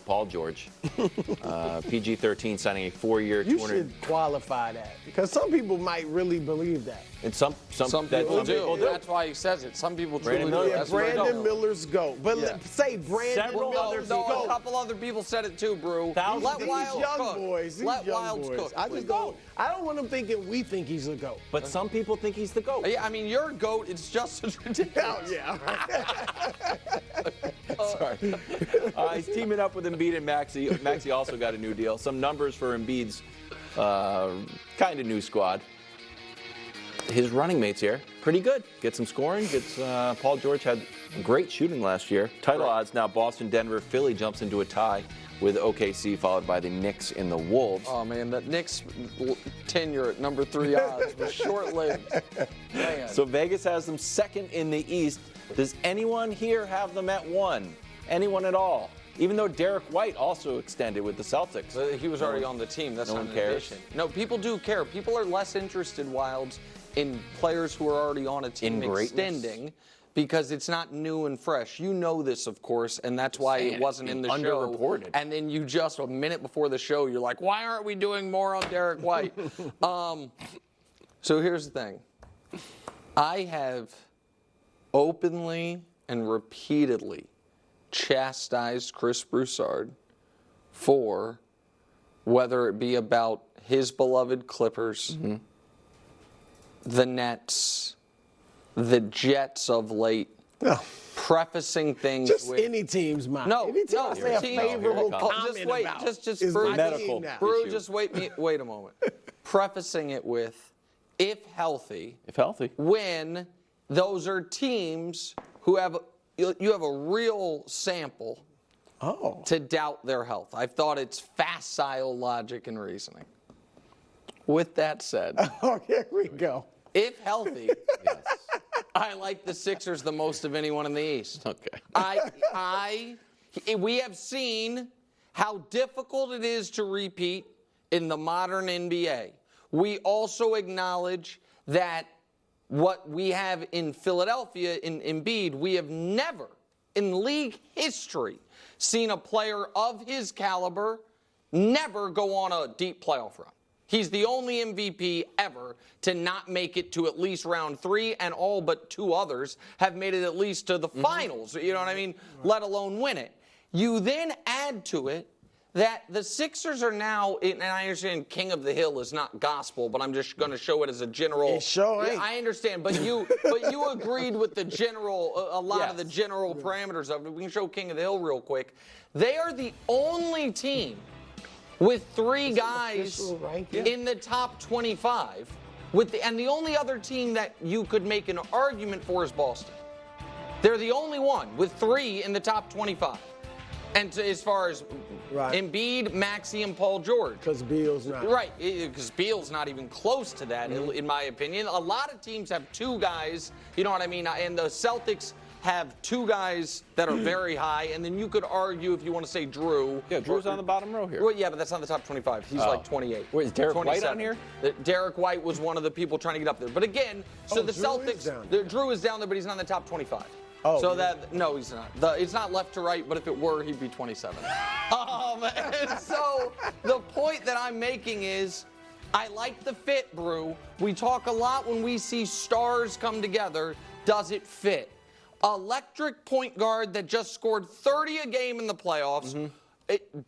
Paul George. PG-13 signing a 4-year, You 200. should qualify that because some people might really believe that. And some people do. That's why he says it. Some people truly Brandon Miller. do. Yeah, That's what Brandon Miller's GOAT. But Yeah. say Brandon Several Miller's other GOAT. A couple other people said it too, Brew. Let These Wilds young cook. boys. These Let young Wilds boys. cook. I don't want them thinking we think he's a GOAT. But some people think he's the GOAT. Yeah, I mean, you're a GOAT. It's just as ridiculous. Oh, yeah. Sorry. He's teaming up with Embiid and Maxey. Maxey also got a new deal. Some numbers for Embiid's kind of new squad. His running mates here, pretty good. Get some scoring. Paul George had great shooting last year. Title odds now: Boston, Denver, Philly jumps into a tie with OKC, followed by the Knicks and the Wolves. Oh man, that Knicks tenure at number 3 odds was short-lived. Man. So Vegas has them second in the East. Does anyone here have them at 1? Anyone at all? Even though Derek White also extended with the Celtics. He was already on the team. That's no not one an cares. addition. No, people do care. People are less interested, Wilds, in players who are already on a team extending because it's not new and fresh. You know this, of course, and that's why it wasn't in the show. Underreported. And then you just, a minute before the show, you're like, why aren't we doing more on Derek White? So here's the thing. I have openly and repeatedly chastised Chris Broussard for whether it be about his beloved Clippers, the Nets, the Jets of late, prefacing things Just with any team's mind. no, Anytime I say a team- favorable no, comment just wait, about just is Brew, my medical. team now. Brew, issue. just wait a moment. Prefacing it with, if healthy, when those are teams who you have a real sample to doubt their health. I've thought it's facile logic and reasoning. With that said, Oh, here we go. if healthy, I like the Sixers the most of anyone in the East. Okay. We have seen how difficult it is to repeat in the modern NBA. We also acknowledge that what we have in Philadelphia, in Embiid, we have never in league history seen a player of his caliber never go on a deep playoff run. He's the only MVP ever to not make it to at least round 3, and all but 2 others have made it at least to the finals, you know what I mean, let alone win it. You then add to it that the Sixers are now, and I understand King of the Hill is not gospel, but I'm just going to show it as a general. It sure ain't. I understand, but you agreed with the general, a lot of the general parameters of it. We can show King of the Hill real quick. They are the only team with 3 guys in the top 25, and the only other team that you could make an argument for is Boston. They're the only one with 3 in the top 25. And as far as Embiid, Maxey, and Paul George. Because Beal's not. Right, because Beal's not even close to that, in my opinion. A lot of teams have 2 guys, you know what I mean? And the Celtics have 2 guys that are very high, and then you could argue if you want to say Drew. Yeah, Drew's on the bottom row here. Well, yeah, but that's not the top 25. He's like 28. Wait, is Derek White 27. on here? Derek White was one of the people trying to get up there. But again, so the Drew Celtics, is down there. Drew is down there, but he's not in the top 25. Oh, so yeah. no, he's not. It's not left to right, but if it were, he'd be 27. And so the point that I'm making is, I like the fit, Brew. We talk a lot when we see stars come together. Does it fit? Electric point guard that just scored 30 a game in the playoffs,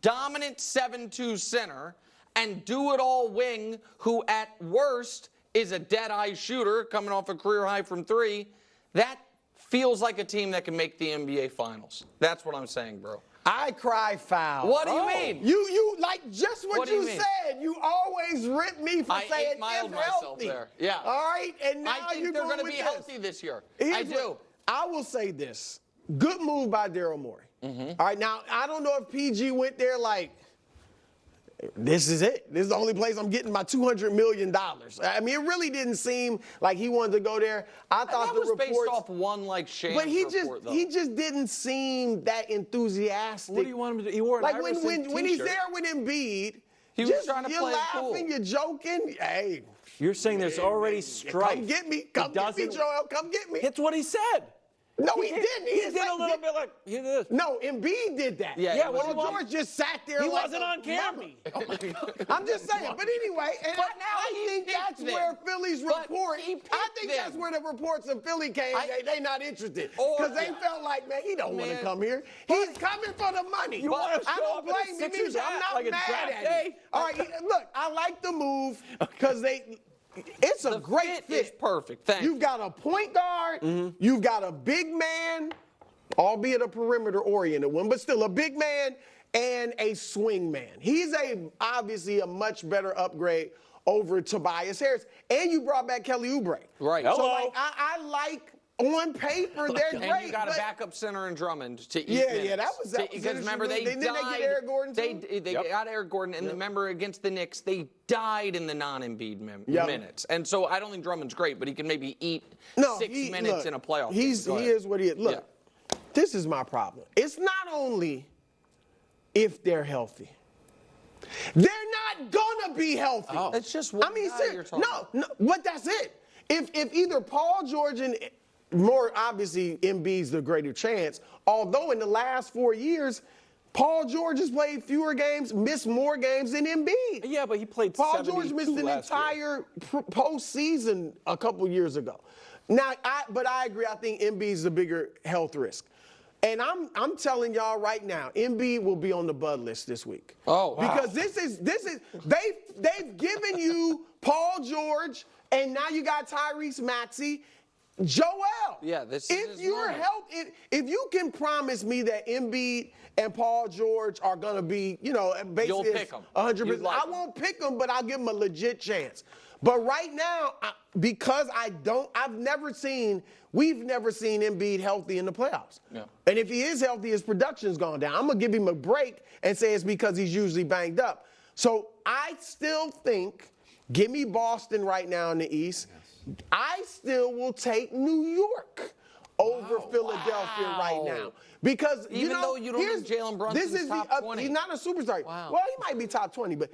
dominant 7-2 center, and do-it-all wing who at worst is a dead-eye shooter coming off a career high from 3. That feels like a team that can make the NBA Finals. That's what I'm saying, bro. I cry foul. What do you mean? You like just what do you you mean? said. You always rip me for I saying 8-miled if myself healthy. there. Yeah. All right, and now I think you're they're going to be healthy this year. I do. I will say this. Good move by Daryl Morey. All right, now, I don't know if PG went there like, this is it. This is the only place I'm getting my $200 million. I mean, it really didn't seem like he wanted to go there. I thought that the was reports, based off one like Shams but he report, though. just didn't seem that enthusiastic. What do you want him to do? He wore an like Iverson when he's t-shirt. there with Embiid, He was just, trying to you're play it laughing, cool. you're joking. Hey, You're saying there's already strife. come get me. Come get me, Joel. Come get me. It's what he said. No, he didn't. He did a little bit like, he did this. No, Embiid did that. Yeah, Paul George just sat there. He like wasn't a on camera. mummy. I'm just saying. But anyway, and But I now think he that's picked where them. Philly's But report. he picked I think that's them. where the reports of Philly came. They not interested Or- because they felt like, man, he don't want to Man. come here. He's coming for the money. wanna I show don't up in a blame him Sixers either. I'm hat not like a mad draft at day? him. All right, look, I like the move because it's a great fit is perfect. Thank You've you. got a point guard. You've got a big man, albeit a perimeter-oriented one, but still a big man and a swing man. He's obviously a much better upgrade over Tobias Harris. And you brought back Kelly Oubre. Right. So, Hello. like, I like, on paper, they're great. And you got a but- backup center in Drummond to eat Yeah, minutes. yeah, that was Because remember, they interesting. died. Didn't they get Eric Gordon, too? They got Eric Gordon, and remember against the Knicks, they died in the non-Embiid Yep. minutes. And so I don't think Drummond's great, but he can maybe eat 6 minutes look, in a playoff He game. Go ahead. is what he is. Look, this is my problem. It's not only if they're healthy. They're not gonna be healthy. It's just one guy seriously, you're talking no, but that's it. If either Paul George and more obviously Embiid's the greater chance, although in the last 4 years, Paul George has played fewer games, missed more games than Embiid. Yeah, but he played Paul 72 George missed an last year. entire postseason a couple years ago. Now, but I agree. I think Embiid's the bigger health risk. And I'm telling y'all right now, Embiid will be on the Bud list this week. Oh, wow. Because this is they've given you Paul George, and now you got Tyrese Maxey, Joel. Yeah, this is if his you're moment. if you can promise me that Embiid and Paul George are gonna be, basically You'll pick 'em. 100%. You'd like I won't pick them, but I'll give them a legit chance. But right now, because we've never seen Embiid healthy in the playoffs. Yeah. And if he is healthy, his production's gone down. I'm going to give him a break and say it's because he's usually banged up. So I still think, give me Boston right now in the East. Yes. I still will take New York over Philadelphia right now. Because, Even though you don't here's- think Jalen Brunson's this is top 20. He's not a superstar. Wow. Well, he might be top 20, but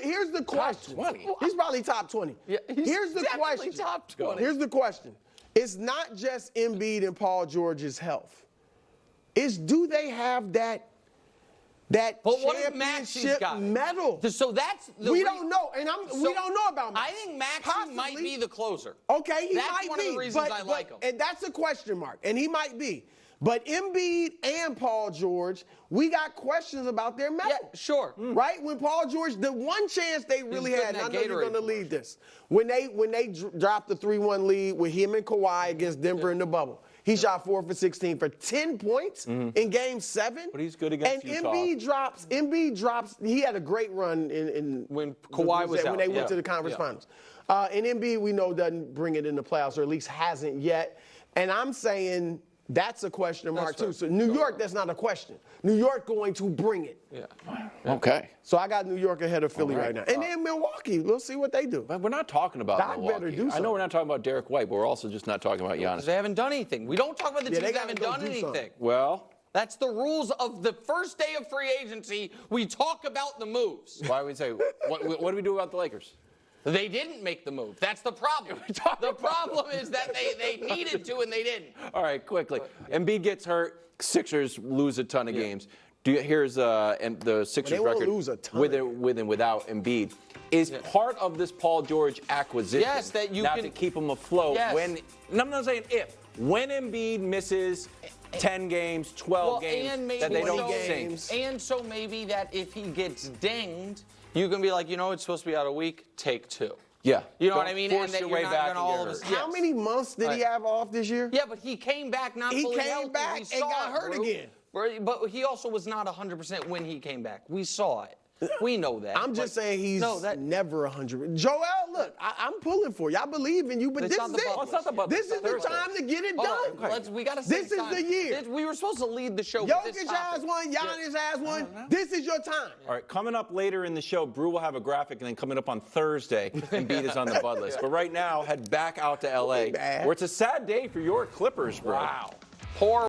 here's the question. 20? He's probably top 20. Yeah, he's here's the definitely question. top 20. Here's the question. It's not just Embiid and Paul George's health. It's do they have that But what if Maxey's championship got it? medal? So that's the We don't know, and we So, don't know about Maxey. I think Maxey Possibly. might be the closer. Okay, he That's might one be. of the reasons but, I like him. And that's a question mark, and he might be. But Embiid and Paul George, we got questions about their medal. Yeah, sure. Right? When Paul George, the one chance they really good had, in and I that know you're Gatorade going to lead this, when they dropped the 3-1 lead with him and Kawhi against Denver in the bubble. He shot 4 for 16 for 10 points in Game 7. But he's good against and Utah. Embiid drops. He had a great run in When Kawhi was when out, they went yeah. to the conference Yeah. finals. And Embiid, we know, doesn't bring it in the playoffs, or at least hasn't yet. And I'm saying that's a question mark, That's too. fair. So New York, that's not a question. New York going to bring it. Yeah. Okay. So I got New York ahead of Philly All right right. now. And then Milwaukee, we'll see what they do. But we're not talking about Doc Milwaukee. better do I know something. we're not talking about Derek White, but we're also just not talking about Because Giannis. they haven't done anything. We don't talk about the Yeah, teams they that gotta haven't go done do anything. something. Well, That's the rules of the first day of free agency. We talk about the moves. why would we say, what do we do about the Lakers? They didn't make the move. That's the problem. The problem is that they needed to and they didn't. All right, quickly. Embiid gets hurt. Sixers lose a ton of games. Here's the Sixers They won't record lose a ton. with and without Embiid. Is part of this Paul George acquisition Yes, that you now can- to keep him afloat Yes. when, and I'm not saying if, when Embiid misses 10 games, 12 games, that they don't so, sink. And so maybe that if he gets dinged, you can be like, it's supposed to be out a week, take 2. Yeah. You know Don't what I mean? force And that your you're way not back gonna and all get of a hurt. yes. How many months did he have off this year? Yeah, but he came back not He fully came healthy. back We and saw got it, hurt bro. again. But he also was not 100% when he came back. We saw it. We know that. I'm just But- saying he's No, that- never 100. Joel, look, I'm pulling for you. I believe in you, but It's this not is the it. Butler. It's not the Butler. This is the Thursday. time to get it Hold done. on, we got to This is the year. We were supposed to lead the show with this Jokic topic. has one, Giannis has one. This is your time. All right, coming up later in the show, Brew will have a graphic, and then coming up on Thursday, Embiid is on the Bud list. But right now, head back out to L.A., bad. where it's a sad day for your Clippers, bro. Wow. Poor